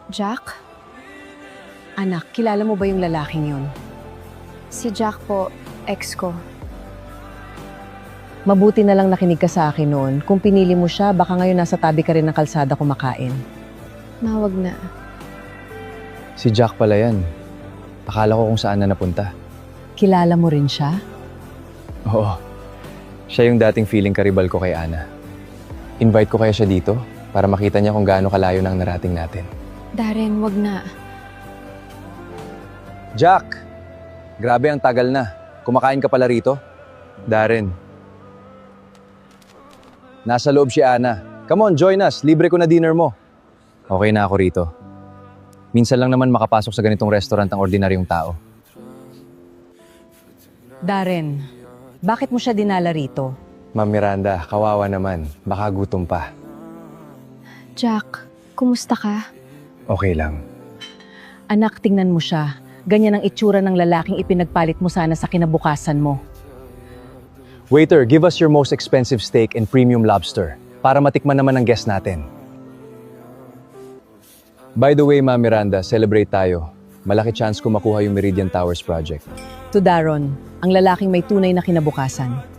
Jack? Anak, kilala mo ba yung lalaking yun? Si Jack po, ex ko. Mabuti na lang nakinig ka sa akin noon. Kung pinili mo siya, baka ngayon nasa tabi ka rin ng kalsada kumakain. Mawag na. Si Jack pala yan. Akala ko kung saan na napunta. Kilala mo rin siya? Oo. Siya yung dating feeling karibal ko kay Ana. Invite ko kaya siya dito para makita niya kung gaano kalayo nang narating natin. Darren, wag na. Jack! Grabe ang tagal na. Kumakain ka pala rito? Darren. Nasa loob si Ana. Come on, join us. Libre ko na dinner mo. Okay na ako rito. Minsan lang naman makapasok sa ganitong restaurant ang ordinaryong tao. Darren, bakit mo siya dinala rito? Ma'am Miranda, kawawa naman. Baka gutom pa. Jack, kumusta ka? Okay lang. Anak, tingnan mo siya. Ganyan ang itsura ng lalaking ipinagpalit mo sana sa kinabukasan mo. Waiter, give us your most expensive steak and premium lobster para matikman naman ang guest natin. By the way, Ma'am Miranda, celebrate tayo. Malaki chance ko makuha yung Meridian Towers project. To Daron, ang lalaking may tunay na kinabukasan.